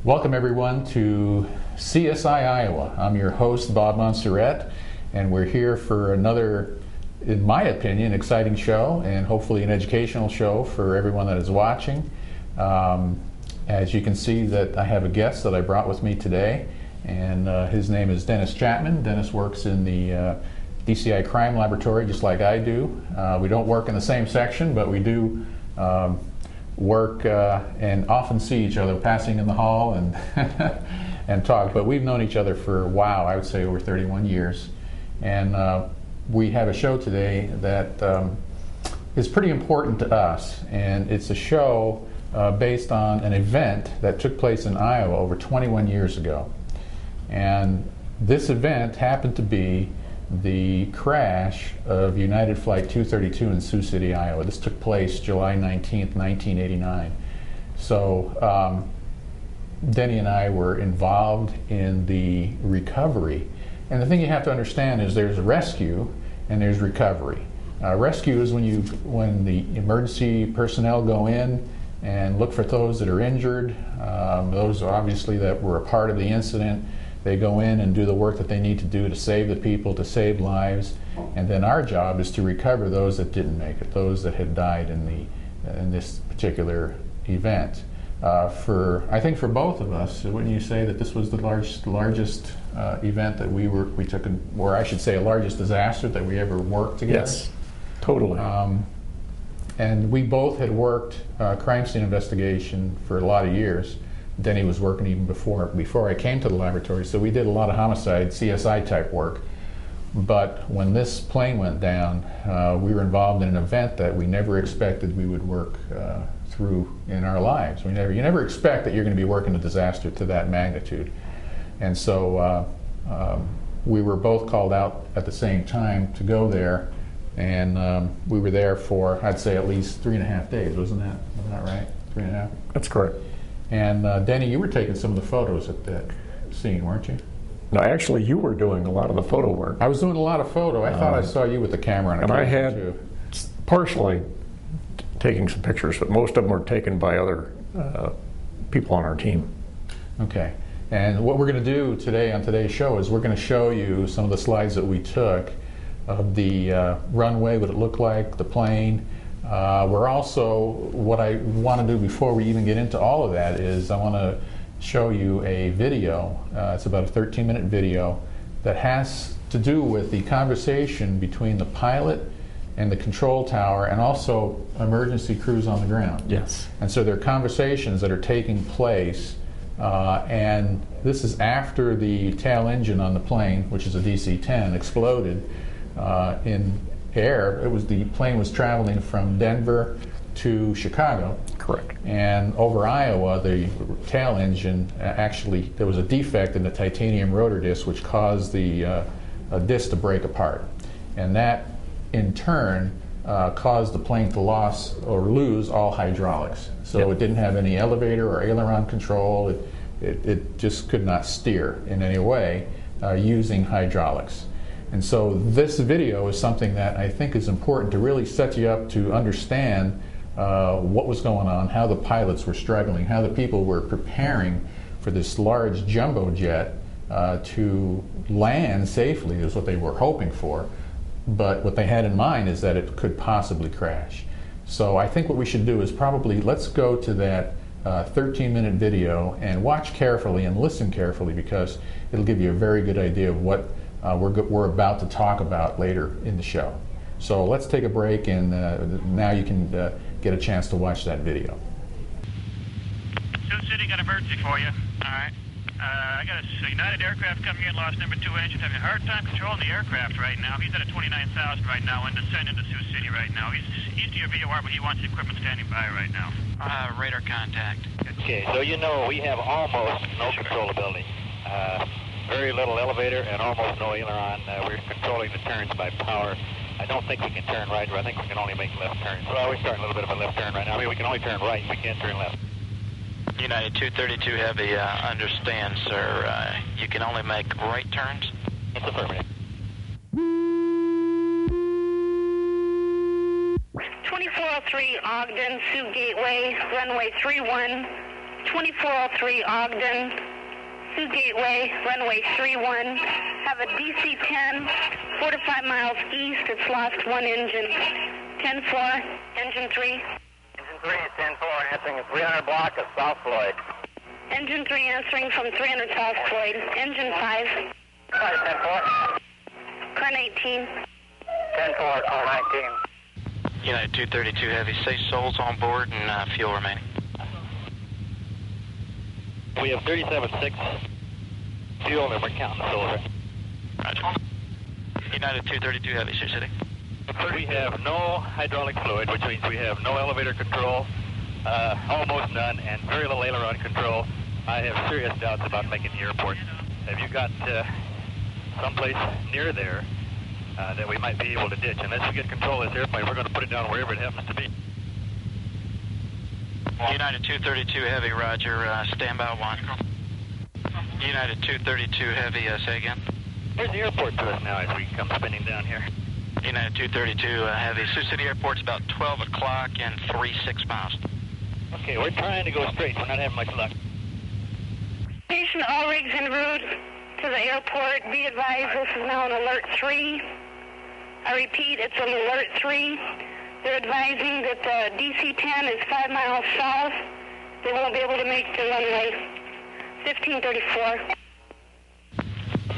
Welcome everyone to CSI Iowa. I'm your host, Bob Monserrate, and we're here for another, in my opinion, exciting show and hopefully an educational show for everyone that is watching. As you can see that I have a guest that I brought with me today, and his name is Dennis Chapman. Dennis works in the DCI crime laboratory just like I do. We don't work in the same section, but we do work and often see each other passing in the hall and and talk. But we've known each other for, wow, I would say over 31 years. And we have a show today that is pretty important to us. And it's a show based on an event that took place in Iowa over 21 years ago. And this event happened to be the crash of United Flight 232 in Sioux City, Iowa. This took place July 19th, 1989. So Denny and I were involved in the recovery. And the thing you have to understand is there's rescue and there's recovery. Rescue is when the emergency personnel go in and look for those that are injured. Those obviously that were a part of the incident. They go in and do the work that they need to do to save the people, to save lives, and then our job is to recover those that didn't make it, those that had died in this particular event. I think for both of us, wouldn't you say that this was the largest event that we took, or I should say, a largest disaster that we ever worked together? Yes, totally. And we both had worked crime scene investigation for a lot of years. Denny was working even before I came to the laboratory, so we did a lot of homicide, CSI type work. But when this plane went down, we were involved in an event that we never expected we would work through in our lives. You never expect that you're going to be working a disaster to that magnitude. And so we were both called out at the same time to go there, and we were there for, I'd say, at least 3.5 days. Wasn't that right? 3.5? That's correct. And Denny, you were taking some of the photos at that scene, weren't you? No, actually, you were doing a lot of the photo work. I was doing a lot of photo. I thought I saw you with the camera on. And I had partially taking some pictures, but most of them were taken by other people on our team. Okay. And what we're going to do today on today's show is we're going to show you some of the slides that we took of the runway, what it looked like, the plane. We're also, what I want to do before we even get into all of that is I want to show you a video. It's about a 13-minute video that has to do with the conversation between the pilot and the control tower and also emergency crews on the ground. Yes. And so there are conversations that are taking place, and this is after the tail engine on the plane, which is a DC-10, exploded in air. The plane was traveling from Denver to Chicago. Correct. And over Iowa, the tail engine, actually, there was a defect in the titanium rotor disc which caused the disc to break apart. And that, in turn, caused the plane to lose all hydraulics. So It didn't have any elevator or aileron control. It just could not steer in any way using hydraulics. And so this video is something that I think is important to really set you up to understand what was going on, how the pilots were struggling, how the people were preparing for this large jumbo jet to land safely is what they were hoping for. But what they had in mind is that it could possibly crash. So I think what we should do is let's go to that 13-minute video and watch carefully and listen carefully, because it'll give you a very good idea of what we're about to talk about later in the show. So let's take a break, and now you can get a chance to watch that video. Sioux City, got an emergency for you. All right. I got a United aircraft coming in, lost number 2 engine, having a hard time controlling the aircraft right now. He's at a 29,000 right now and descending to Sioux City right now. He's east of your VOR, but he wants the equipment standing by right now. Radar contact. Okay, so we have almost no controllability. Very little elevator and almost no aileron. We're controlling the turns by power. I don't think we can turn right, but I think we can only make left turns. Well, we're starting a little bit of a left turn right now. I mean, we can only turn right, we can't turn left. United 232 Heavy, understand, sir. You can only make right turns? It's affirmative. 2403 Ogden, Sioux Gateway, runway 31, 2403 Ogden, Sioux Gateway, runway 31. Have a DC-10, 4 to 5 miles east. It's lost one engine. 10-4, engine 3. Engine 3 is 10-4, answering a 300 block of South Floyd. Engine 3 answering from 300 South Floyd. Engine 5. 10-4. Car 19. 10-4, car 19. United 232 Heavy, safe souls on board and fuel remaining. We have 37.6 fuel and we're counting the souls. Roger. United 232 Heavy, Sioux City. We have no hydraulic fluid, which means we have no elevator control, almost none, and very little aileron control. I have serious doubts about making the airport. Have you got someplace near there that we might be able to ditch? Unless we get control of this airplane, we're going to put it down wherever it happens to be. United 232 Heavy, roger, standby 1. United 232 Heavy, say again. Where's the airport to us now as we come spinning down here? United 232 Heavy, Sioux City Airport's about 12 o'clock and 3.6 miles. Okay, we're trying to go straight. We're not having much luck. Station all rigs en route to the airport. Be advised, this is now an alert 3. I repeat, it's an alert 3. They're advising that the DC-10 is 5 miles south. They won't be able to make the runway. 1534.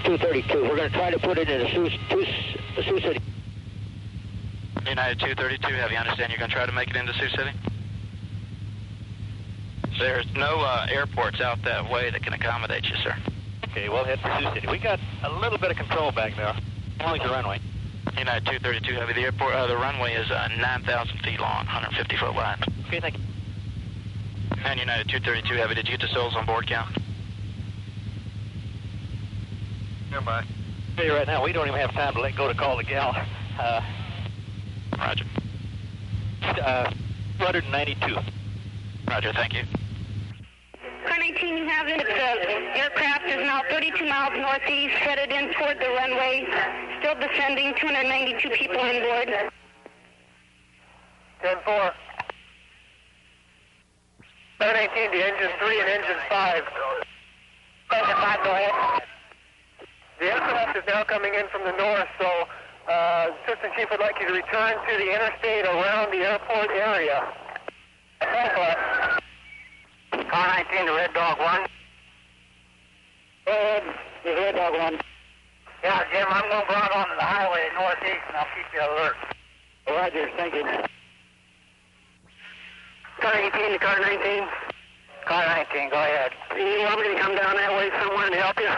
232. We're going to try to put it in the Sioux City. United 232 Heavy, understand you're going to try to make it into Sioux City? There's no airports out that way that can accommodate you, sir. Okay, we'll head for Sioux City. We got a little bit of control back there. How long is the runway? United 232 Heavy, the airport, the runway is 9,000 feet long, 150 foot wide. Okay, thank you. And United 232 Heavy, did you get the souls on board count? Stand by. Hey, right now, we don't even have time to let go to call the gal. Roger. 292. Roger, thank you. Car 19, you have it. The aircraft is now 32 miles northeast, headed in toward the runway. Still descending, 292 people on board. 10-4. 718 to engine 3 and engine 5. Engine 5, go ahead. The aircraft is now coming in from the north, so Assistant Chief would like you to return to the interstate around the airport area. 10-4. Car 19 to Red Dog 1. Go ahead, Red Dog 1. Yeah, Jim, I'm going to run on the highway northeast and I'll keep you alert. Roger, thank you. Car 18 to car 19. Car 19, go ahead. You want me to come down that way somewhere and help you?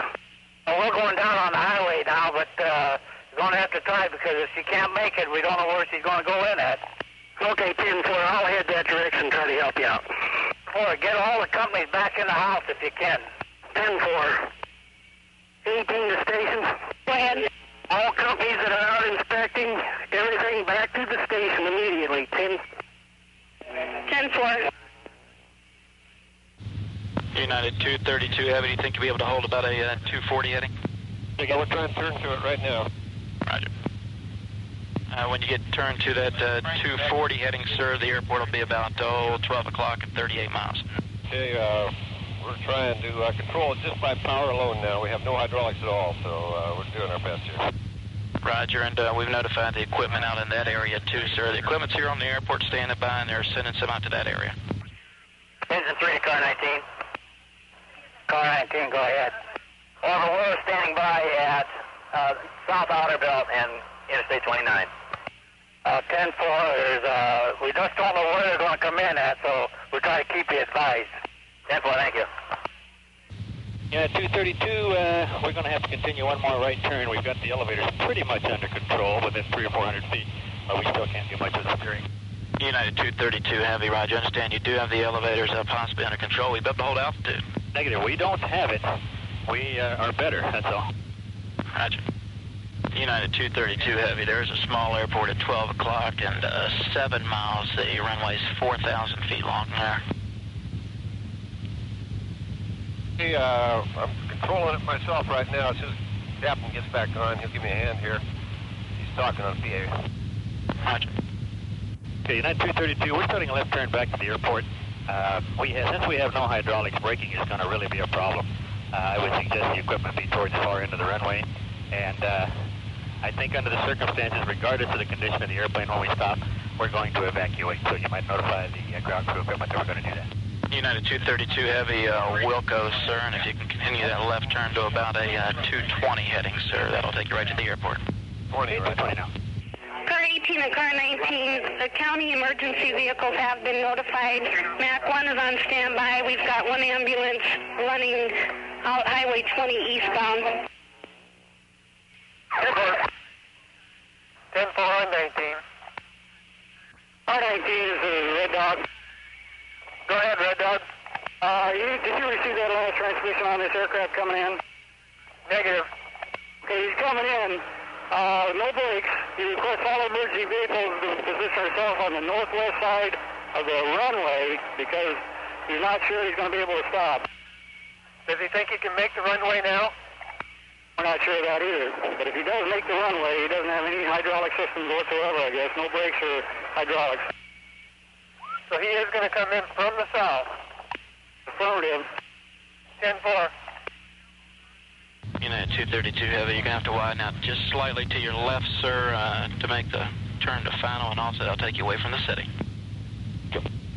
Well, we're going down on the highway now, but you're going to have to try because if she can't make it, we don't know where she's going to go in at. Okay, 10-4, I'll head that direction and try to help you out. 4, get all the companies back in the house if you can. 10-4. 18 to station. Go ahead. All companies that are out inspecting, everything back to the station immediately. 10-4. United 232 Heavy, do you think you'll be able to hold about a 240 heading? Yeah, we're trying to turn to it right now. Roger. When you get turned to that 240 heading, sir, the airport will be about 12 o'clock and 38 miles. Okay, we're trying to control it just by power alone now. We have no hydraulics at all, so we're doing our best here. Roger, and we've notified the equipment out in that area too, sir. The equipment's here on the airport standing by, and they're sending some out to that area. Engine 3 to car 19. Car 19, go ahead. Well, we're standing by at South Outerville and Interstate 29. 10-4, we just don't know where they're going to come in at, so we're trying to keep you advised. 10-4, thank you. Yeah, 232, we're going to have to continue one more right turn. We've got the elevators pretty much under control within 300 or 400 feet, but we still can't do much of the steering. United 232 Heavy, Roger, understand you do have the elevators possibly under control. We'd be able to hold altitude. Negative, we don't have it. We are better, that's all. Roger. United 232 Heavy, there's a small airport at 12 o'clock and 7 miles. The runway's 4,000 feet long there. Hey, I'm controlling it myself right now. As soon as the captain gets back on, he'll give me a hand here. He's talking on PA. Roger. Okay, United 232, we're starting a left turn back to the airport. Since we have no hydraulics, braking is going to really be a problem. I would suggest the equipment be towards the far end of the runway. And I think under the circumstances, regardless of the condition of the airplane when we stop, we're going to evacuate. So you might notify the ground crew equipment that we're going to do that. United 232 Heavy, Wilco, sir, and if you can continue that left turn to about a 220 heading, sir, that'll take you right to the airport. 20, right? 20 now. Car 18 and car 19, the county emergency vehicles have been notified. MAC 1 is on standby. We've got one ambulance running out Highway 20 eastbound. 10-4 on 19. R19 is Red Dog. Go ahead, Red Dog. Did you receive that last transmission on this aircraft coming in? Negative. Okay, he's coming in. No brakes. He requests all emergency vehicles to position ourselves on the northwest side of the runway because he's not sure he's going to be able to stop. Does he think he can make the runway now? We're not sure of that either. But if he does make the runway, he doesn't have any hydraulic systems whatsoever, I guess. No brakes or hydraulics. So he is going to come in from the south. Affirmative. 10-4. United 232 Heavy, you're going to have to widen out just slightly to your left, sir, to make the turn to final, and also that'll take you away from the city.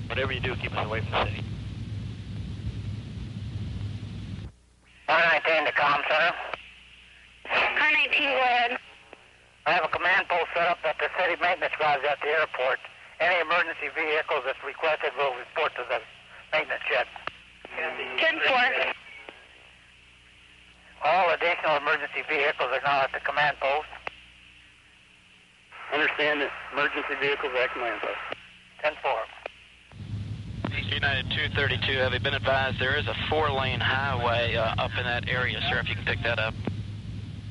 Whatever you do, keep us away from the city. R19 to comm center. Car 19, go ahead. I have a command post set up at the city maintenance garage at the airport. Any emergency vehicles that's requested will report to the maintenance shed. 10-4. All additional emergency vehicles are now at the command post. Understand that emergency vehicles at command post. 10-4. United 232 Heavy, been advised there is a 4-lane highway up in that area, sir, if you can pick that up.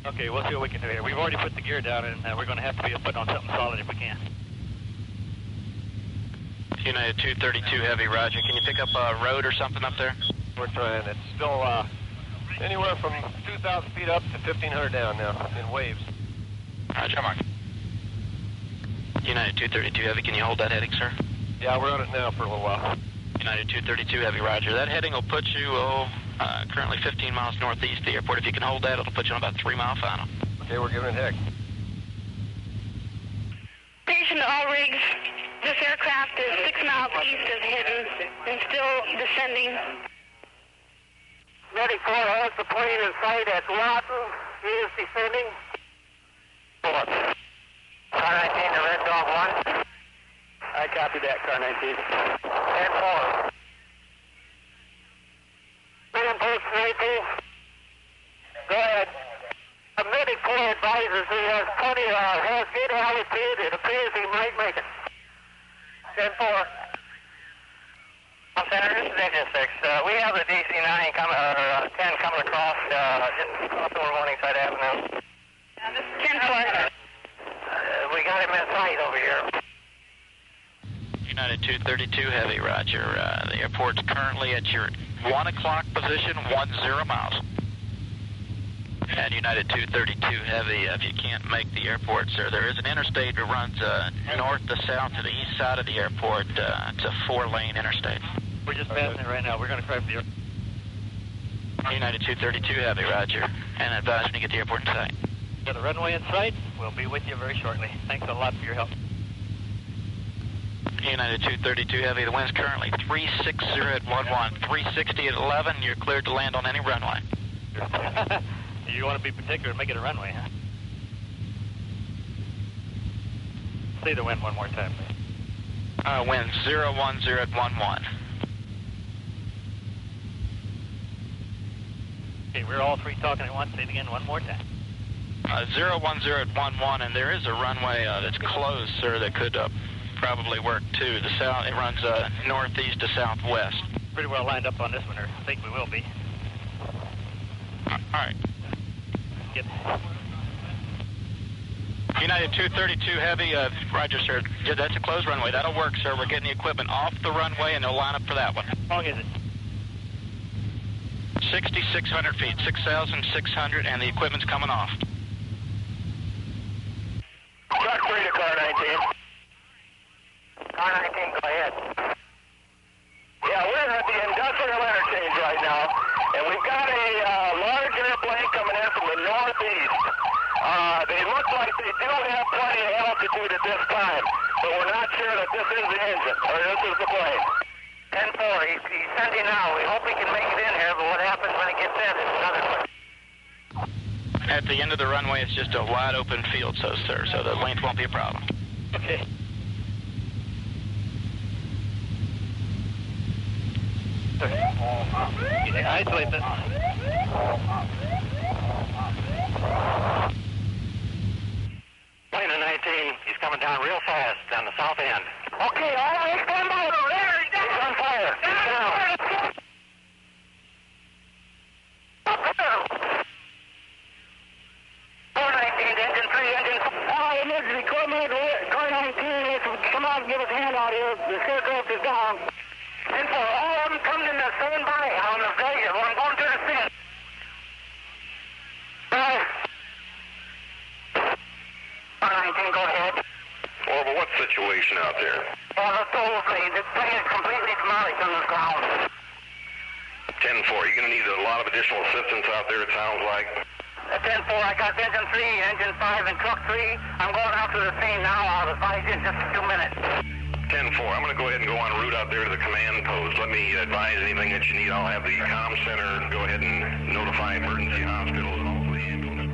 Okay, we'll see what we can do here. We've already put the gear down, and we're going to have to be put on something solid if we can. United 232 Heavy, roger. Can you pick up a road or something up there? We're trying. It's still anywhere from 2,000 feet up to 1,500 down now in waves. Roger, Mark. United 232 Heavy, can you hold that heading, sir? Yeah, we're on it now for a little while. United 232 Heavy, roger. That heading will put you, currently 15 miles northeast of the airport. If you can hold that, it'll put you on about 3-mile final. Okay, we're giving it heck. Station to all rigs. This aircraft is 6 miles east of Hinton and still descending. Ready for has the plane in sight at Lawton. He is descending. Car 19 to Red Dog 1. I copy that, Car 19. 10-4. Man post 19. Go ahead. A medic corps advises he has has good altitude. It appears he might make it. 10-4. Center, this is Engine 6. We have the DC-9 coming, or 10 coming across just off the Morningside Avenue. 10-4. We got him in sight over here. United 232 Heavy, roger. The airport's currently at your 1 o'clock position, 10 miles. And United 232 Heavy, if you can't make the airport, sir, there is an interstate that runs north to south to the east side of the airport. It's a 4-lane interstate. We're just passing it right now. We're going to try for the United 232 Heavy, roger. And advise when you get the airport in sight. Got the runway in sight. We'll be with you very shortly. Thanks a lot for your help. United 232 Heavy, the wind's currently 360 at 11, 360 at 11. You're cleared to land on any runway. You want to be particular and make it a runway, huh? Say the wind one more time, please. Wind 010 at 11. Okay, we're all three talking at once. Say it again one more time. 010 at 11, and there is a runway that's closed, sir, that could probably work too. The south, it runs northeast to southwest. Pretty well lined up on this one, or I think we will be. All right. Get. United 232 Heavy, roger, sir. Yeah, that's a closed runway. That'll work, sir. We're getting the equipment off the runway, and they'll line up for that one. How long is it? 6,600 feet, 6,600, and the equipment's coming off. Car 3 to Car 19. Car 19, go ahead. Yeah, we're at the industrial interchange right now, and we've got a large airplane coming in from the northeast. They look like they do have plenty of altitude at this time, but we're not sure that this is the engine, or this is the plane. 10-4, he's sending now. We hope he can make it in here, but what happens when it gets in is another question. At the end of the runway, it's just a wide open field, so the length won't be a problem. Okay. Isolate this. Plane of 19, he's coming down real fast down the south end. Okay, all right, stand by over there. He's on fire. He's down. 419, engine 3, engine 4. Emergency equipment, car 19, come out and give us a hand out here. The aircraft is down. 10-4, all of them coming in the stand by on the station. I'm going to the scene. Bye. 419, go ahead. Orville, what's the situation out there? Well, the plane is completely demolished on the ground. 10-4, you're going to need a lot of additional assistance out there, it sounds like. 10-4, I got engine 3, engine 5, and truck 3. I'm going out to the scene now. I'll advise you in just a few minutes. 10-4, I'm going to go ahead and go en route out there to the command post. Let me advise anything that you need. I'll have the comm center go ahead and notify emergency hospitals and also the ambulance.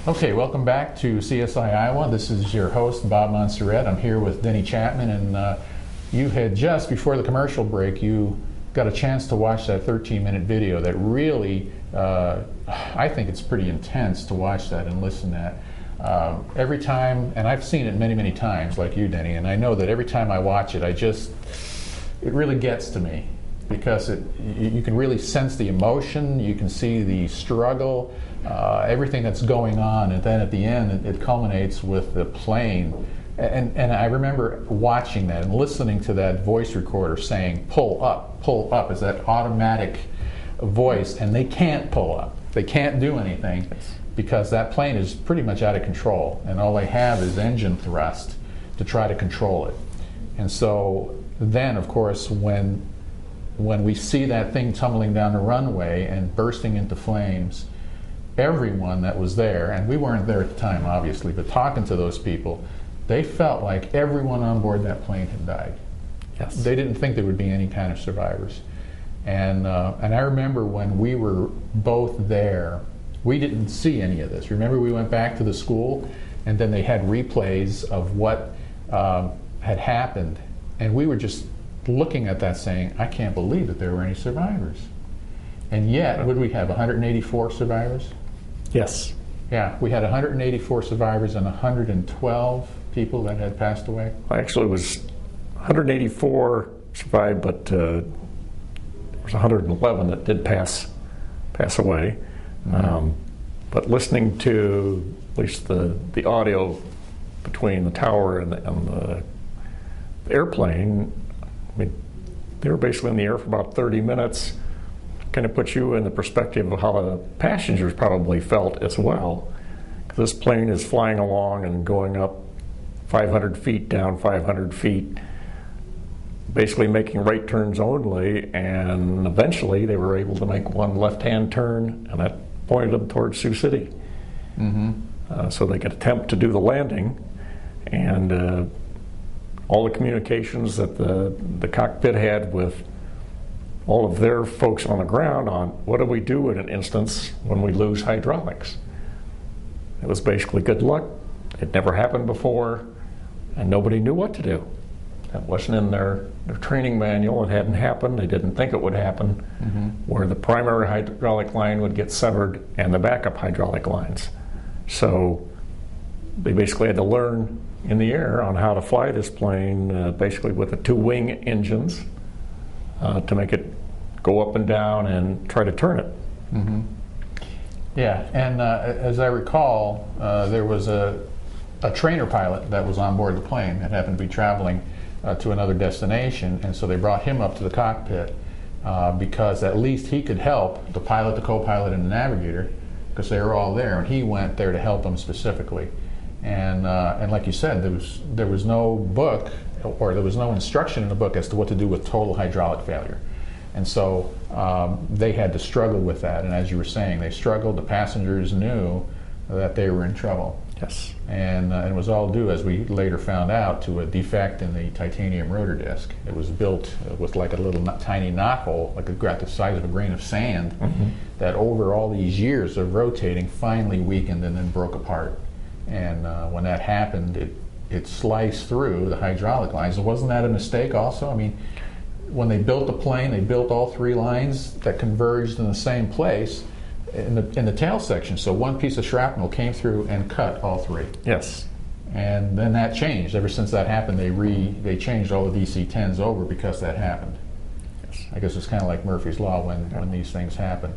Okay, welcome back to CSI Iowa. This is your host, Bob Monserrate. I'm here with Denny Chapman, and you had just before the commercial break, you got a chance to watch that 13-minute video that really, I think it's pretty intense to watch that and listen to that. Every time, and I've seen it many, many times, like you, Denny, and I know that every time I watch it, it really gets to me because you can really sense the emotion, you can see the struggle, everything that's going on, and then at the end it culminates with the plane. And I remember watching that and listening to that voice recorder saying, pull up, is that automatic voice, and they can't pull up. They can't do anything because that plane is pretty much out of control, and all they have is engine thrust to try to control it. And so then, of course, when we see that thing tumbling down the runway and bursting into flames, everyone that was there, and we weren't there at the time obviously, but talking to those people, they felt like everyone on board that plane had died. Yes. They didn't think there would be any kind of survivors. And I remember when we were both there, we didn't see any of this. Remember, we went back to the school, and then they had replays of what had happened, and we were just looking at that saying, I can't believe that there were any survivors. And yet, would we have 184 survivors? Yes. Yeah, we had 184 survivors and 112 people that had passed away. Actually, it was 184 survived, but there was 111 that did pass away. Mm-hmm. But listening to at least the audio between the tower and the airplane, I mean, they were basically in the air for about 30 minutes. Kind of puts you in the perspective of how the passengers probably felt as well. This plane is flying along and going up 500 feet, down 500 feet, basically making right turns only, and eventually they were able to make one left-hand turn, and that pointed them towards Sioux City. Mm-hmm. So they could attempt to do the landing, and all the communications that the cockpit had with all of their folks on the ground on what do we do in an instance when we lose hydraulics. It was basically good luck. It never happened before, and nobody knew what to do. That wasn't in their training manual. It hadn't happened. They didn't think it would happen, where the primary hydraulic line would get severed and the backup hydraulic lines. So they basically had to learn in the air on how to fly this plane, basically with the two wing engines, to make it go up and down and try to turn it. Mm-hmm. Yeah, and as I recall, there was a trainer pilot that was on board the plane that happened to be traveling to another destination, and so they brought him up to the cockpit because at least he could help the pilot, the co-pilot, and the navigator, because they were all there, and he went there to help them specifically. And like you said, there was no book, or there was no instruction in the book as to what to do with total hydraulic failure. And so they had to struggle with that. And as you were saying, they struggled. The passengers knew that they were in trouble. Yes. And it was all due, as we later found out, to a defect in the titanium rotor disc. It was built with like a little tiny knothole, like the size of a grain of sand, that over all these years of rotating finally weakened and then broke apart. And when that happened, it sliced through the hydraulic lines. And wasn't that a mistake also? I mean, when they built the plane, they built all three lines that converged in the same place in the tail section. So one piece of shrapnel came through and cut all three. Yes. And then that changed. Ever since that happened, they changed all the DC-10s over because that happened. Yes. I guess it's kind of like Murphy's Law when these things happen.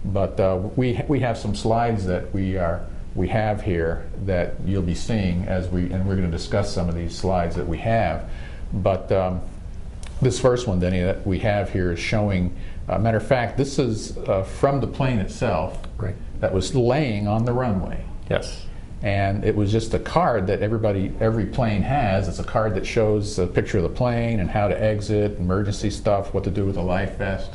But we have some slides that we have here that you'll be seeing and we're going to discuss some of these slides that we have. But this first one, Denny, that we have here is showing, matter of fact, this is from the plane itself, right, that was laying on the runway. Yes. And it was just a card that every plane has. It's a card that shows a picture of the plane and how to exit, emergency stuff, what to do with a life vest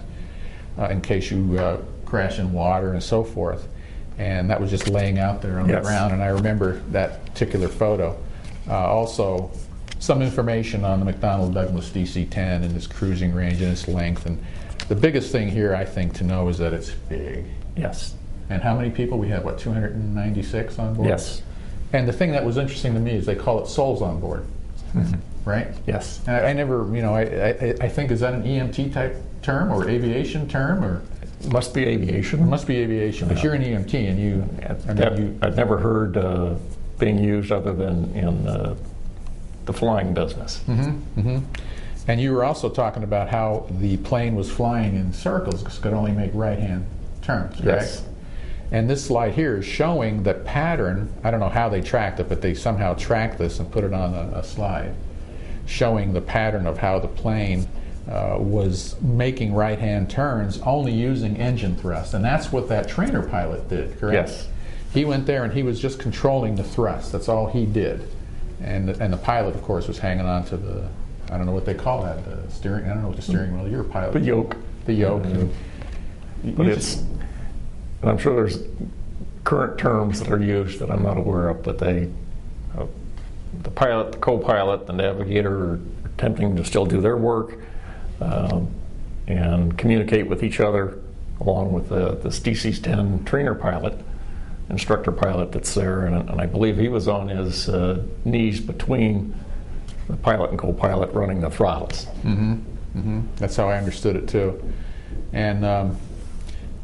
in case you crash in water and so forth. And that was just laying out there on the ground, and I remember that particular photo. Also, some information on the McDonnell Douglas DC-10 and its cruising range and its length. And the biggest thing here, I think, to know is that it's big. Yes. And how many people? We have, 296 on board? Yes. And the thing that was interesting to me is they call it souls on board, right? Yes. And I never, I think, is that an EMT type term or aviation term? Or it must be aviation. It must be aviation, but you're an EMT and I've never heard being used other than in the flying business. And you were also talking about how the plane was flying in circles because it could only make right-hand turns, correct? Yes. And this slide here is showing the pattern. I don't know how they tracked it, but they somehow tracked this and put it on a slide, showing the pattern of how the plane was making right-hand turns only using engine thrust. And that's what that trainer pilot did, correct? Yes. He went there and he was just controlling the thrust. That's all he did. And the pilot, of course, was hanging on to the, I don't know what they call that, the steering, I don't know what the steering wheel, you're a pilot. The yoke. The yoke. But and I'm sure there's current terms that are used that I'm not aware of, but the pilot, the co-pilot, the navigator are attempting to still do their work and communicate with each other along with this DC-10 trainer pilot, instructor pilot that's there, and I believe he was on his knees between the pilot and co-pilot running the throttles. That's how I understood it too. And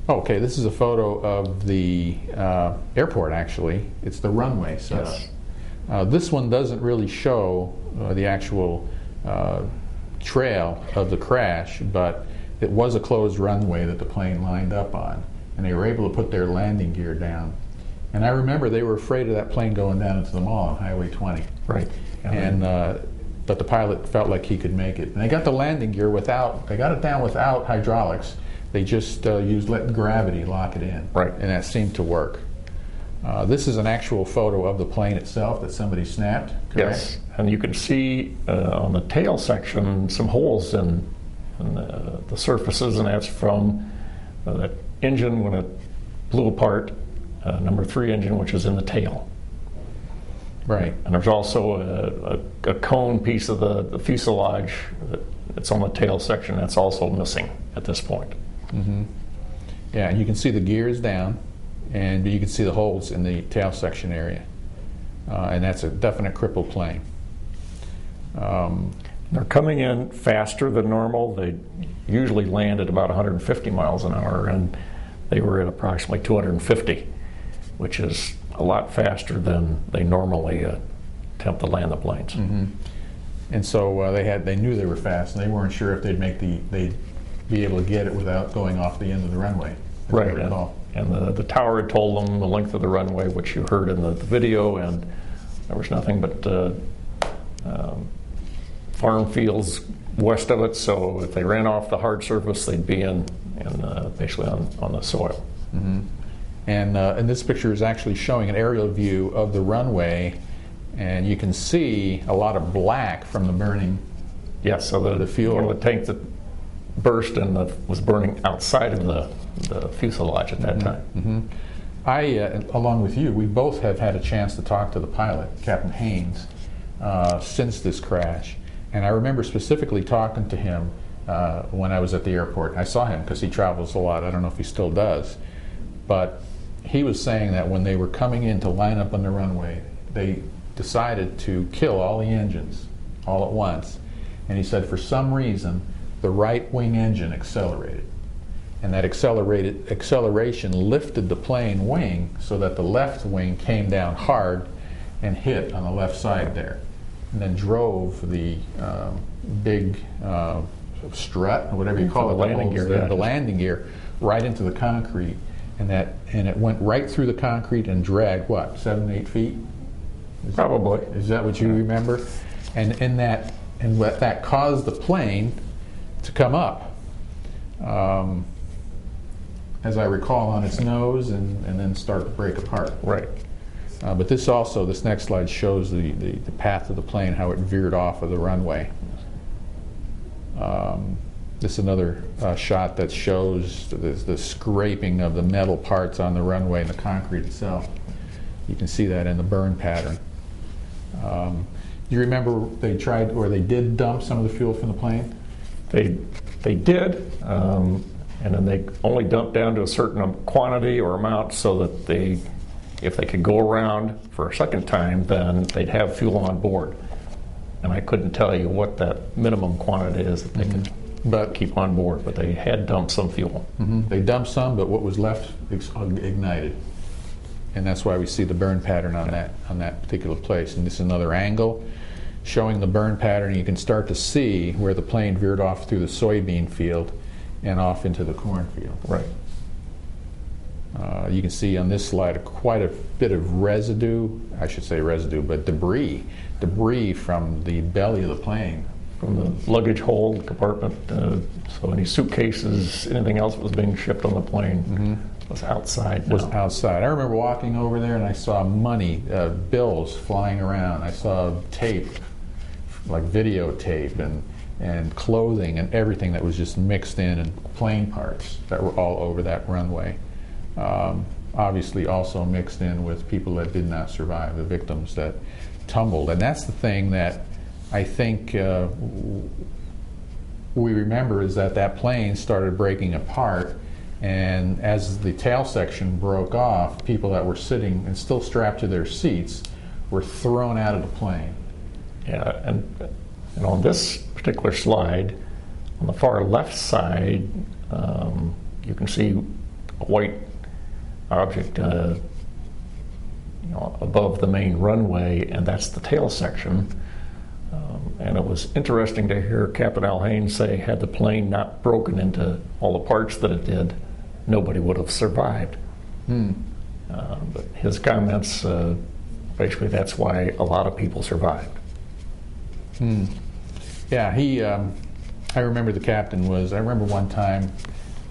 okay, this is a photo of the airport. Actually, it's the runway setup. Yes. This one doesn't really show the actual trail of the crash, but it was a closed runway that the plane lined up on, and they were able to put their landing gear down. And I remember they were afraid of that plane going down into the mall on Highway 20. Right. And but the pilot felt like he could make it. And they got the landing gear they got it down without hydraulics. They just let gravity lock it in. Right. And that seemed to work. This is an actual photo of the plane itself that somebody snapped, correct? Yes. And you can see on the tail section some holes in the surfaces, and that's from that engine when it blew apart, number 3 engine, which is in the tail. Right. And there's also a cone piece of the fuselage that's on the tail section that's also missing at this point. Yeah, and you can see the gears down, and you can see the holes in the tail section area. And that's a definite crippled plane. They're coming in faster than normal. They usually land at about 150 miles an hour, and they were at approximately 250, which is a lot faster than they normally attempt to land the planes. And so they knew they were fast, and they weren't sure if they'd be able to get it without going off the end of the runway. Right. And the tower had told them the length of the runway, which you heard in the video, and there was nothing but farm fields west of it, so if they ran off the hard surface, they'd be in basically on the soil. Mm-hmm. And this picture is actually showing an aerial view of the runway, and you can see a lot of black from the burning. Yes, so the fuel. One of the tanks that burst and was burning outside of the fuselage at that time. Mm-hmm. I, along with you, we both have had a chance to talk to the pilot, Captain Haynes, since this crash. And I remember specifically talking to him when I was at the airport. I saw him because he travels a lot. I don't know if he still does. But he was saying that when they were coming in to line up on the runway, they decided to kill all the engines all at once. And he said for some reason, the right wing engine accelerated. And that acceleration lifted the plane wing so that the left wing came down hard and hit on the left side there. And then drove the big strut, or whatever you call it, the landing gear, right into the concrete. And it went right through the concrete and dragged, what, 7-8 feet? Probably. Is that what you remember? And that caused the plane to come up, as I recall, on its nose and then start to break apart. Right. But this next slide shows the path of the plane, how it veered off of the runway. This is another shot that shows the scraping of the metal parts on the runway and the concrete itself. You can see that in the burn pattern. Do you remember they did dump some of the fuel from the plane? They did, and then they only dumped down to a certain quantity or amount so that if they could go around for a second time, then they'd have fuel on board. And I couldn't tell you what that minimum quantity is that they could keep on board, but they had dumped some fuel. Mm-hmm. They dumped some, but what was left ignited. And that's why we see the burn pattern on that particular place. And this is another angle showing the burn pattern. You can start to see where the plane veered off through the soybean field and off into the cornfield. Right. You can see on this slide quite a bit of debris from the belly of the plane. From the luggage hold compartment, so any suitcases, anything else that was being shipped on the plane was outside. I remember walking over there and I saw money, bills flying around. I saw tape, like videotape and clothing and everything that was just mixed in, and plane parts that were all over that runway. Obviously also mixed in with people that did not survive, the victims that tumbled. And that's the thing that I think we remember, is that plane started breaking apart, and as the tail section broke off, people that were sitting and still strapped to their seats were thrown out of the plane. Yeah, and on this particular slide, on the far left side, you can see a white object above the main runway, and that's the tail section. And it was interesting to hear Captain Al Haynes say, had the plane not broken into all the parts that it did, nobody would have survived. But his comments, basically that's why a lot of people survived. Yeah, I remember the captain I remember one time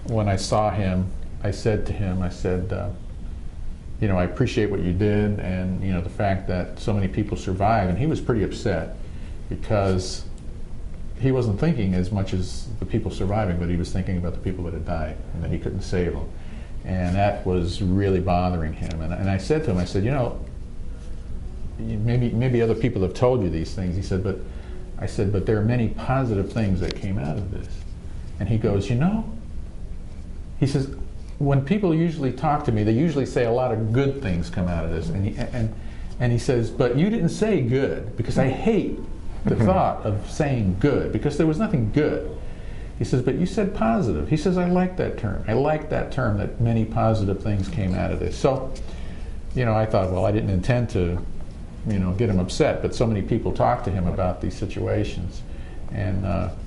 when I saw him, I said to him, I appreciate what you did, and the fact that so many people survived. And he was pretty upset because he wasn't thinking as much as the people surviving, but he was thinking about the people that had died and that he couldn't save them. And that was really bothering him. And I said to him, I said, maybe other people have told you these things. He said, but there are many positive things that came out of this. And he goes, he says, when people usually talk to me, they usually say a lot of good things come out of this. And he says, but you didn't say good, because I hate the thought of saying good, because there was nothing good. He says, but you said positive. He says, I like that term. I like that term, that many positive things came out of this. So, I thought, well, I didn't intend to, get him upset, but so many people talked to him about these situations. And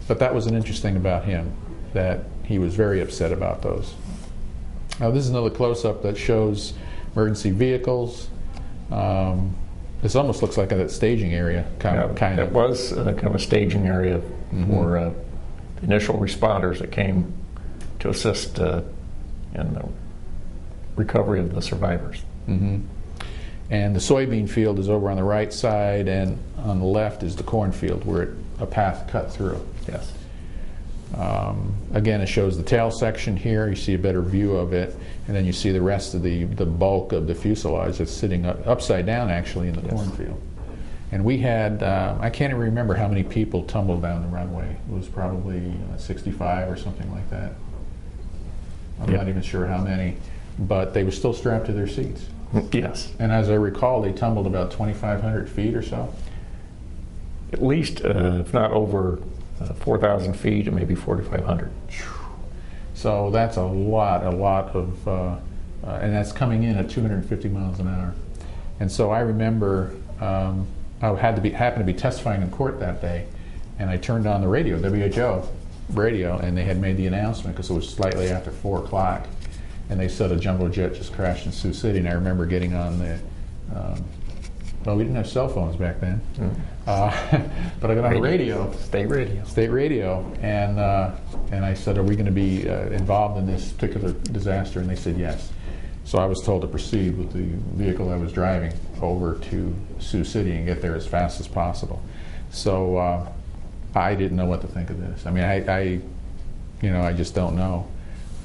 but that was an interesting about him, that he was very upset about those. Now this is another close-up that shows emergency vehicles. This almost looks like a staging area, kind of. It was kind of a staging area for initial responders that came to assist in the recovery of the survivors. And the soybean field is over on the right side, and on the left is the cornfield where a path cut through. Yes. Again, it shows the tail section here. You see a better view of it, and then you see the rest of the bulk of the fuselage that's sitting upside down, actually, in the cornfield. And we had, I can't even remember how many people tumbled down the runway. It was probably 65 or something like that. I'm not even sure how many, but they were still strapped to their seats. Yes. And as I recall, they tumbled about 2,500 feet or so. At least, if not over 4,000 feet, and maybe 4,500. So that's a lot of, and that's coming in at 250 miles an hour. And so I remember I happened to be testifying in court that day, and I turned on the radio, WHO radio, and they had made the announcement because it was slightly after 4 o'clock, and they said a jumbo jet just crashed in Sioux City. And I remember getting on the well, we didn't have cell phones back then, but I got on the radio, state radio, and I said, "Are we going to be involved in this particular disaster?" And they said yes. So I was told to proceed with the vehicle I was driving over to Sioux City and get there as fast as possible. So I didn't know what to think of this. I mean, I just don't know.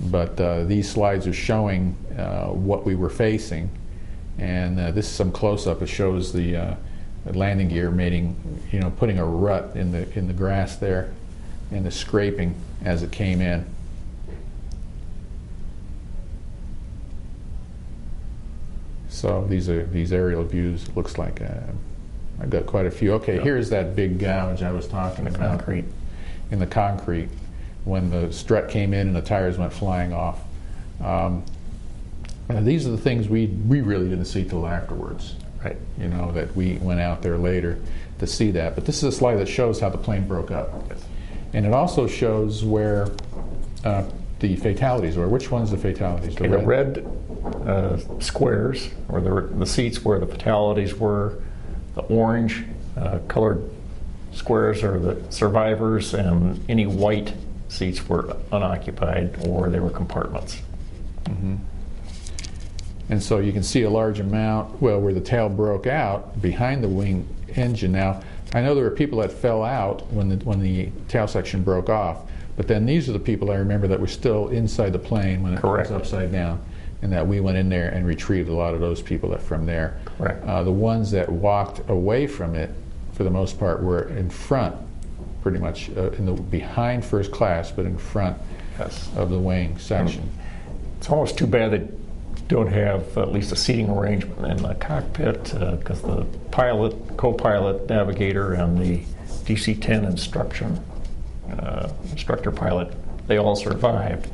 But these slides are showing what we were facing. And this is some close-up. It shows the landing gear putting a rut in the grass there, and the scraping as it came in. So these aerial views. Looks like I've got quite a few. Okay, here's that big gouge I was talking about in the concrete when the strut came in and the tires went flying off. These are the things we really didn't see till afterwards. Right. That we went out there later to see that. But this is a slide that shows how the plane broke up. Yes. And it also shows where the fatalities were. Which one's the fatalities? The red squares, or the seats where the fatalities were. The orange colored squares are the survivors, and any white seats were unoccupied or they were compartments. And so you can see a large amount, where the tail broke out behind the wing engine. Now, I know there were people that fell out when the tail section broke off, but then these are the people I remember that were still inside the plane when it was upside down, and that we went in there and retrieved a lot of those people from there. Correct. The ones that walked away from it, for the most part, were in front, pretty much behind first class, but in front of the wing section. It's almost too bad that don't have at least a seating arrangement in the cockpit, because the pilot, co-pilot, navigator, and the DC-10 instructor pilot, they all survived.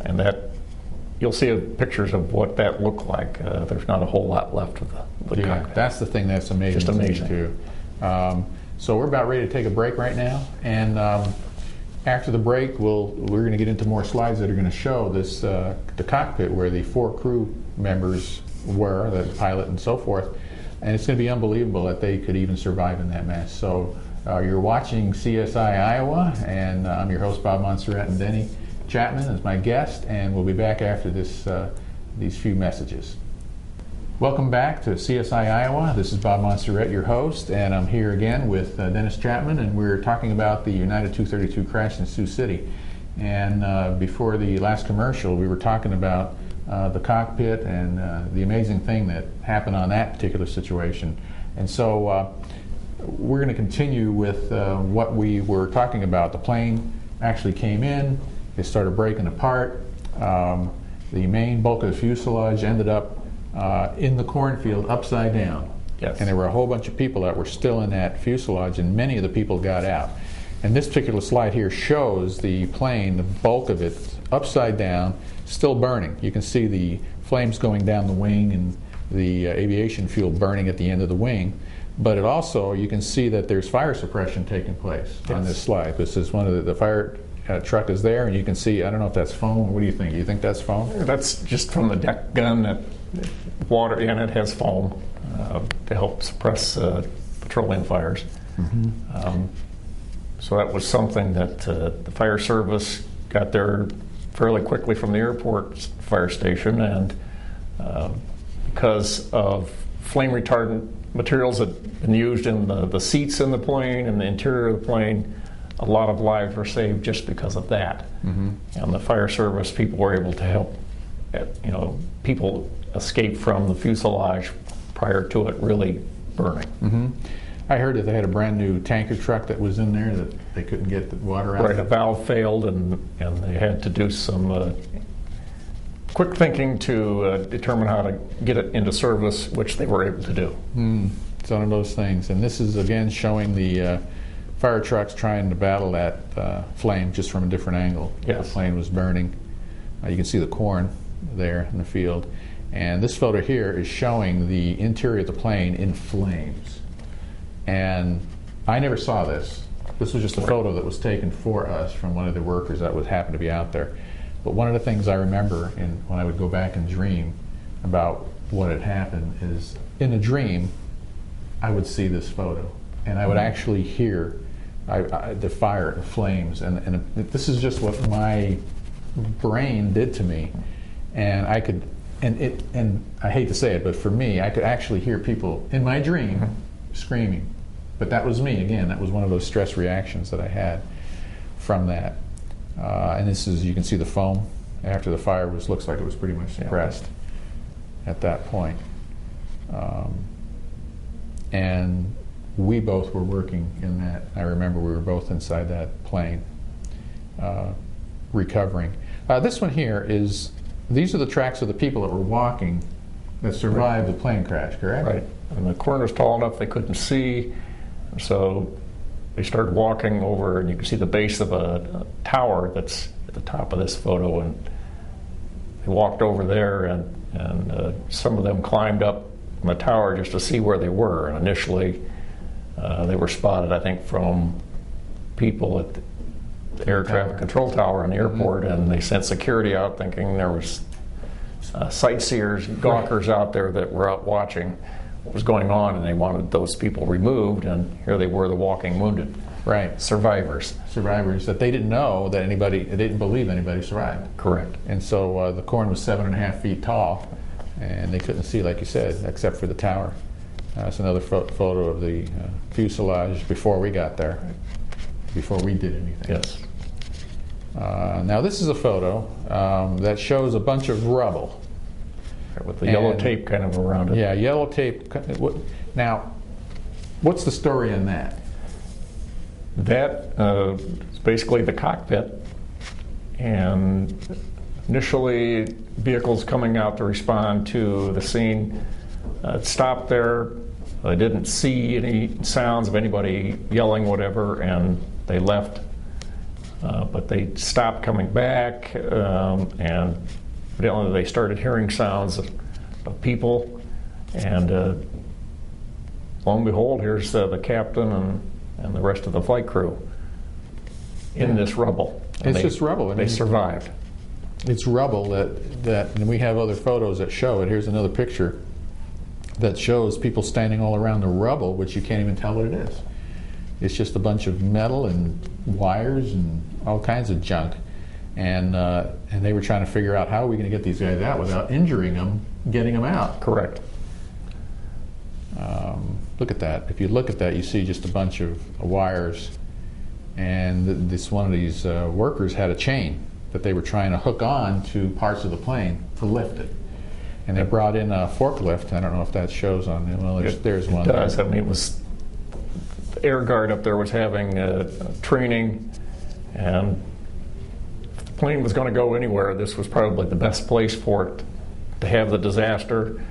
And that, you'll see pictures of what that looked like. There's not a whole lot left of the cockpit. That's the thing that's amazing. Just amazing. Too. So we're about ready to take a break right now, and after the break, we're going to get into more slides that are going to show this the cockpit where the 4 crew members were, the pilot and so forth, and it's going to be unbelievable that they could even survive in that mess. So you're watching CSI Iowa, and I'm your host Bob Monserrate, and Denny Chapman is my guest, and we'll be back after these few messages. Welcome back to CSI Iowa. This is Bob Monserrate, your host, and I'm here again with Dennis Chapman, and we're talking about the United 232 crash in Sioux City. And before the last commercial, we were talking about the cockpit and the amazing thing that happened on that particular situation. And so we're going to continue with what we were talking about. The plane actually came in, it started breaking apart. The main bulk of the fuselage ended up in the cornfield upside down. Yes. And there were a whole bunch of people that were still in that fuselage, and many of the people got out. And this particular slide here shows the plane, the bulk of it, upside down, still burning. You can see the flames going down the wing and the aviation fuel burning at the end of the wing. But it also, you can see that there's fire suppression taking place on this slide. This is one of the fire truck is there, and you can see, I don't know if that's foam. What do you think? You think that's foam? That's just from the deck gun that water, and it has foam to help suppress petroleum fires. So that was something that the fire service got there fairly quickly from the airport fire station, and because of flame retardant materials that had been used in the seats in the plane and the interior of the plane, a lot of lives were saved just because of that. And the fire service people were able to help, people escape from the fuselage prior to it really burning. I heard that they had a brand new tanker truck that was in there that they couldn't get the water out. Right, a valve failed, and they had to do some quick thinking to determine how to get it into service, which they were able to do. It's one of those things. And this is again showing the fire trucks trying to battle that flame just from a different angle. Yes. The plane was burning. You can see the corn there in the field. And this photo here is showing the interior of the plane in flames. And I never saw this. This was just a photo that was taken for us from one of the workers that would happen to be out there. But one of the things I remember when I would go back and dream about what had happened is, in a dream, I would see this photo. And I would actually hear the fire, the flames. And this is just what my brain did to me. And I could, and I hate to say it, but for me, I could actually hear people in my dream screaming. But that was me, again. That was one of those stress reactions that I had from that. And this is, you can see the foam after the fire looks like it was pretty much suppressed at that point. And we both were working in that. I remember we were both inside that plane recovering. This one here these are the tracks of the people that were walking that survived the plane crash, correct? Right. And the corner was tall enough they couldn't see, so they started walking over, and you can see the base of a tower that's at the top of this photo, and they walked over there, and some of them climbed up on the tower just to see where they were. And initially, they were spotted, I think, from people at the air traffic control tower in the airport, and they sent security out thinking there was sightseers, gawkers out there that were out watching what was going on, and they wanted those people removed, and here they were, the walking wounded. Right. Survivors that they didn't know that they didn't believe anybody survived. Correct. And so the corn was 7.5 feet tall, and they couldn't see, like you said, except for the tower. That's another photo of the fuselage before we got there, before we did anything. Yes. Now this is a photo that shows a bunch of rubble. With the yellow tape kind of around it. Yeah, yellow tape. Now, what's the story on that? That is basically the cockpit, and initially vehicles coming out to respond to the scene stopped there. They didn't see any sounds of anybody yelling, whatever, and they left. But they stopped coming back, and evidently they started hearing sounds of people, and lo and behold, here's the captain and the rest of the flight crew in this rubble. And it's just rubble. They survived. It's rubble that, and we have other photos that show it. Here's another picture that shows people standing all around the rubble, which you can't even tell what it is. It's just a bunch of metal and wires and all kinds of junk. And they were trying to figure out how are we going to get these guys out without injuring them, getting them out. Correct. Look at that. If you look at that, you see just a bunch of wires. And this one of these workers had a chain that they were trying to hook on to parts of the plane to lift it. And they brought in a forklift. I don't know if that shows on there. Well, there's one. It does. There. I mean, it was the air guard up there was having training, and if the plane was going to go anywhere, this was probably the best place for it to have the disaster.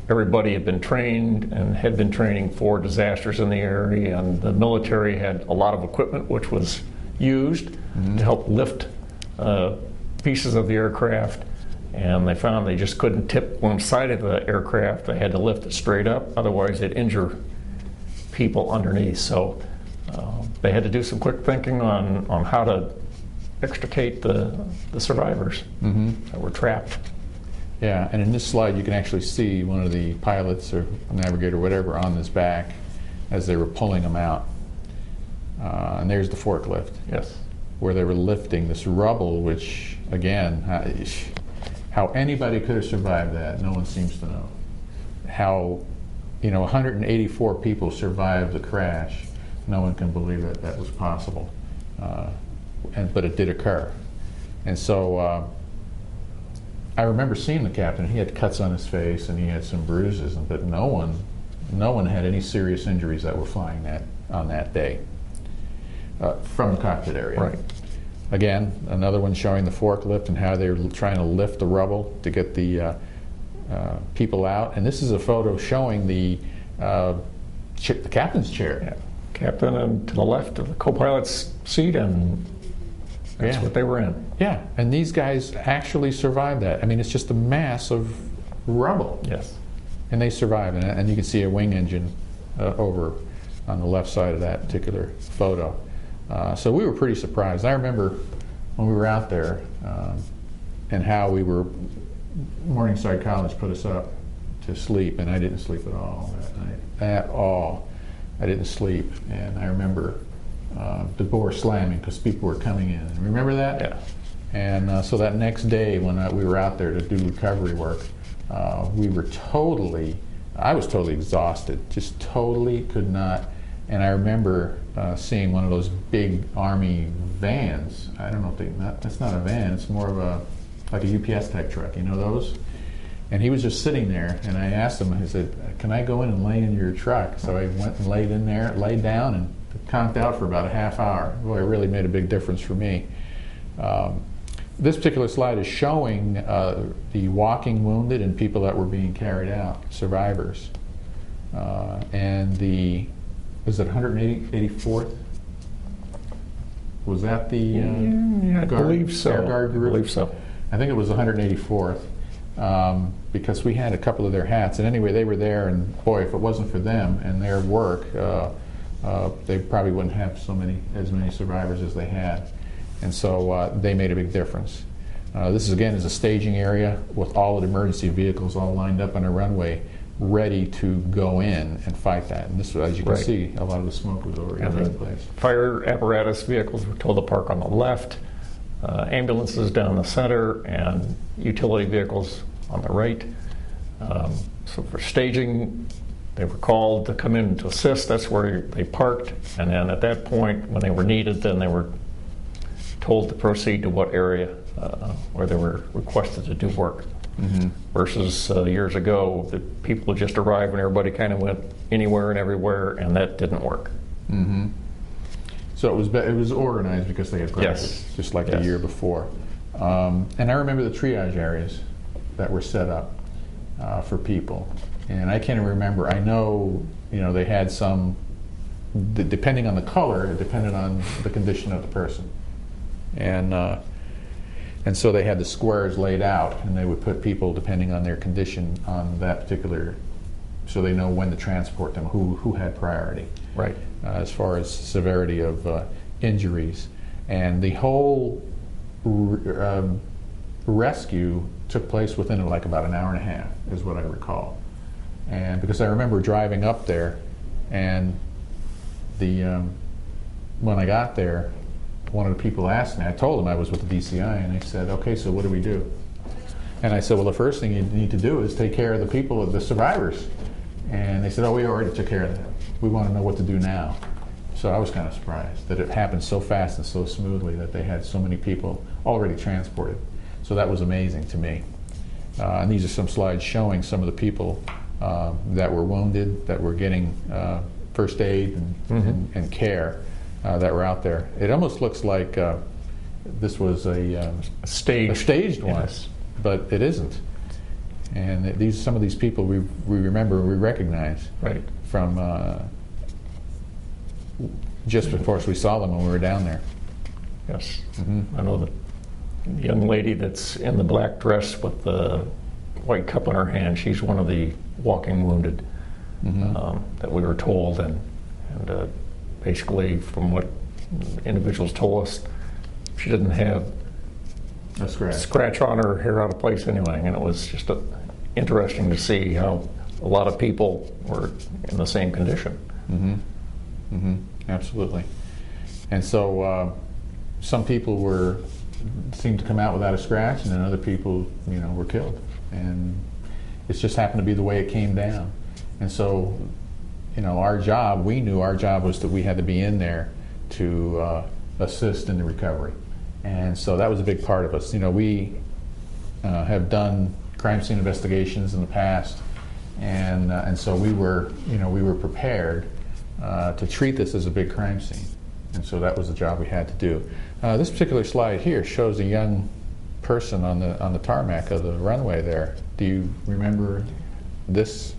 Everybody had been trained and had been training for disasters in the area, and the military had a lot of equipment which was used to help lift pieces of the aircraft, and they found they just couldn't tip one side of the aircraft. They had to lift it straight up, otherwise they'd injure people underneath. So they had to do some quick thinking on how to extricate the survivors that were trapped. Yeah, and in this slide you can actually see one of the pilots or navigator, whatever, on his back as they were pulling him out. And there's the forklift. Yes. Where they were lifting this rubble, which, again, how anybody could have survived that, no one seems to know. How, 184 people survived the crash. No one can believe that that was possible. But it did occur. And so I remember seeing the captain. He had cuts on his face and he had some bruises, but no one had any serious injuries that were flying on that day from the cockpit area. Right. Again, another one showing the forklift and how they were trying to lift the rubble to get the people out. And this is a photo showing the captain's chair. Yeah. Captain, and to the left of the co-pilot's seat, and that's what they were in. Yeah, and these guys actually survived that. I mean, it's just a mass of rubble. Yes. And they survived, and you can see a wing engine over on the left side of that particular photo. So we were pretty surprised. I remember when we were out there and how Morningside College put us up to sleep, and I didn't sleep at all that night. At all. I didn't sleep, and I remember the door slamming because people were coming in. Remember that? Yeah. And so that next day when we were out there to do recovery work, I was totally exhausted, just totally could not. And I remember seeing one of those big Army vans. I don't know if that's not a van, it's more of like a UPS type truck, those? And he was just sitting there, and I asked him, I said, can I go in and lay in your truck? So I went and laid in there, laid down, and conked out for about a half hour. Boy, it really made a big difference for me. This particular slide is showing the walking wounded and people that were being carried out, survivors. And was it 184th? Was that the I believe so. Air Guard group? I believe so. I think it was 184th. Because we had a couple of their hats, and anyway, they were there, and boy, if it wasn't for them and their work, they probably wouldn't have as many survivors as they had, and so they made a big difference. This is a staging area with all of the emergency vehicles all lined up on a runway, ready to go in and fight that. And this, as you can see, a lot of the smoke was already in place. Fire apparatus vehicles were told to park on the left. Ambulances down the center, and utility vehicles on the right. So for staging, they were called to come in to assist. That's where they parked, and then at that point, when they were needed, then they were told to proceed to what area where they were requested to do work. Mm-hmm. Versus years ago, the people just arrived and everybody kind of went anywhere and everywhere, and that didn't work. Mm-hmm. So it was organized because they had practice, just like the year before. And I remember the triage areas that were set up for people. And I can't remember. I know, they had some, depending on the color, it depended on the condition of the person. And so they had the squares laid out, and they would put people, depending on their condition, on that particular, so they know when to transport them, who had priority. Right. As far as severity of injuries. And the whole rescue took place within about an hour and a half, is what I recall. And because I remember driving up there, and when I got there, one of the people asked me, I told them I was with the DCI, and they said, okay, so what do we do? And I said, well, the first thing you need to do is take care of the people, the survivors. And they said, oh, we already took care of that. We want to know what to do now. So I was kind of surprised that it happened so fast and so smoothly, that they had so many people already transported. So that was amazing to me. And these are some slides showing some of the people that were wounded, that were getting first aid and care that were out there. It almost looks like this was a staged one, but it isn't. And some of these people we remember, we recognize from just before we saw them when we were down there. Yes, I know the young lady that's in the black dress with the white cup in her hand. She's one of the walking wounded that we were told, and basically from what individuals told us, she didn't have A scratch. scratch on her, hair out of place anyway, and it was just interesting to see how a lot of people were in the same condition. Absolutely. And so some people seemed to come out without a scratch, and then other people, were killed. And it just happened to be the way it came down. And so, we knew our job was that we had to be in there to assist in the recovery. And so that was a big part of us. We have done crime scene investigations in the past, and so we were prepared to treat this as a big crime scene. And so that was the job we had to do. This particular slide here shows a young person on the tarmac of the runway there. Do you remember this?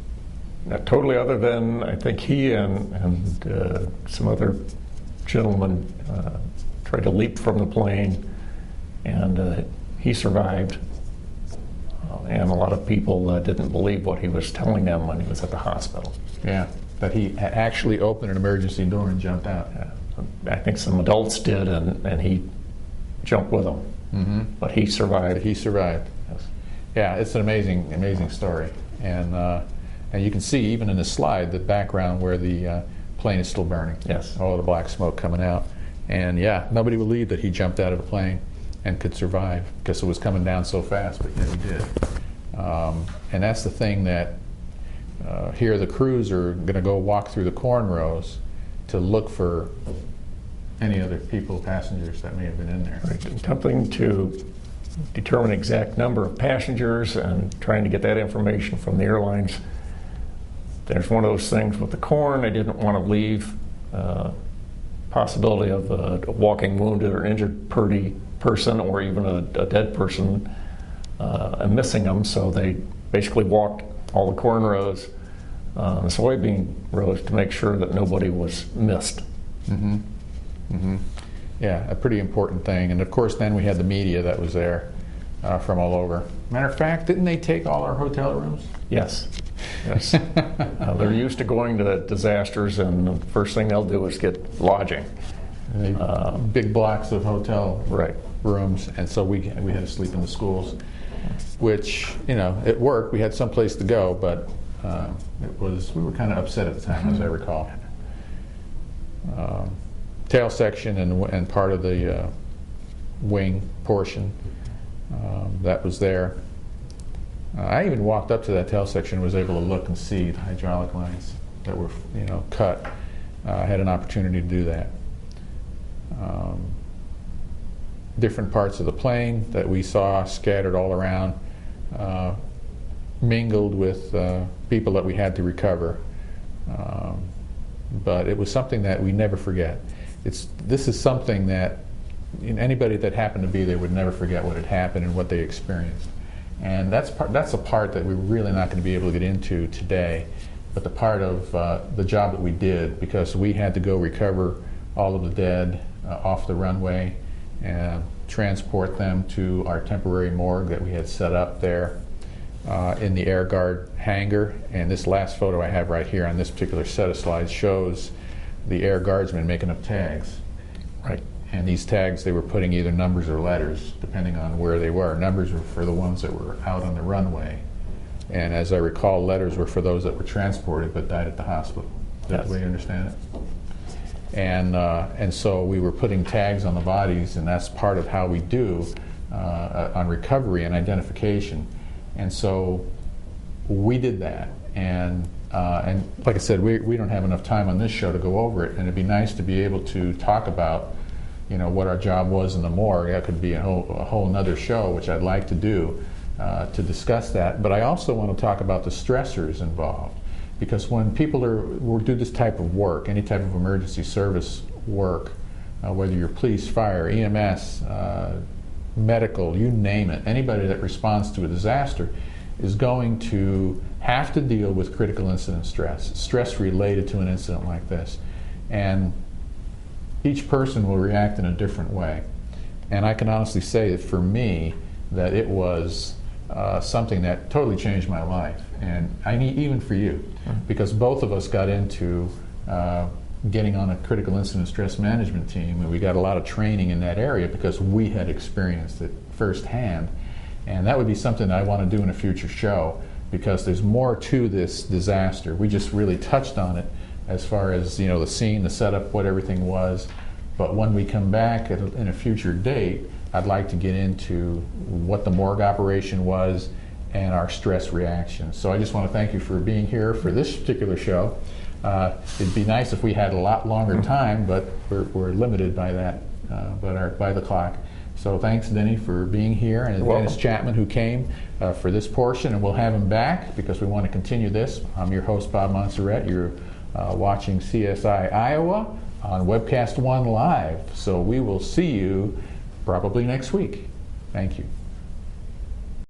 Not totally, other than I think he and some other gentlemen tried to leap from the plane, and he survived. And a lot of people didn't believe what he was telling them when he was at the hospital. Yeah, that he had actually opened an emergency door and jumped out. Yeah. I think some adults did, and he jumped with them. But he survived. He survived. Yes. Yeah, it's an amazing story. And you can see even in the slide the background where the plane is still burning. Yes. All the black smoke coming out. And yeah, nobody believed that he jumped out of the plane and could survive because it was coming down so fast, but yet he did. And that's the thing that here the crews are going to go walk through the corn rows to look for any other passengers that may have been in there. Right. Attempting to determine exact number of passengers and trying to get that information from the airlines. There's one of those things with the corn. They didn't want to leave possibility of a walking wounded or injured person or even a dead person and missing them, so they basically walked all the corn rows, the soybean rows, to make sure that nobody was missed. Yeah, a pretty important thing. And of course then we had the media that was there from all over. Matter of fact, didn't they take all our hotel rooms? Yes. They're used to going to disasters, and the first thing they'll do is get lodging. Big blocks of hotel Right. rooms, and so we had to sleep in the schools, which, it worked. We had some place to go, but we were kind of upset at the time, as I recall. Tail section and part of the wing portion that was there. I even walked up to that tail section and was able to look and see the hydraulic lines that were cut. I had an opportunity to do that. Different parts of the plane that we saw scattered all around, mingled with people that we had to recover. But it was something that we never forget. This is something that anybody that happened to be there would never forget what had happened and what they experienced. And that's a part that we're really not going to be able to get into today, but the part of the job that we did, because we had to go recover all of the dead off the runway and transport them to our temporary morgue that we had set up there in the Air Guard hangar. And this last photo I have right here on this particular set of slides shows the Air Guardsmen making up tags. Right. And these tags, they were putting either numbers or letters, depending on where they were. Numbers were for the ones that were out on the runway. And as I recall, letters were for those that were transported but died at the hospital. Is that the way you understand it? And so we were putting tags on the bodies, and that's part of how we do on recovery and identification. And so we did that. And like I said, we don't have enough time on this show to go over it, and it'd be nice to be able to talk about what our job was in the morgue. That could be a whole nother show, which I'd like to do to discuss that. But I also want to talk about the stressors involved, because when people do this type of work, any type of emergency service work, whether you're police, fire, EMS, medical, you name it, anybody that responds to a disaster is going to have to deal with critical incident stress related to an incident like this. And each person will react in a different way. And I can honestly say that for me, that it was something that totally changed my life. And I need, even for you, because both of us got into getting on a critical incident stress management team, and we got a lot of training in that area because we had experienced it firsthand. And that would be something I want to do in a future show, because there's more to this disaster. We just really touched on it as far as, you know, the scene, the setup, what everything was. But when we come back in a future date, I'd like to get into what the morgue operation was and our stress reaction. So I just want to thank you for being here for this particular show. It'd be nice if we had a lot longer time, but we're limited by that, by the clock. So thanks, Denny, for being here, and Dennis Chapman, who came for this portion, and we'll have him back because we want to continue this. I'm your host, Bob Monserrate. You're watching CSI Iowa on Webcast 1 Live. So we will see you probably next week. Thank you.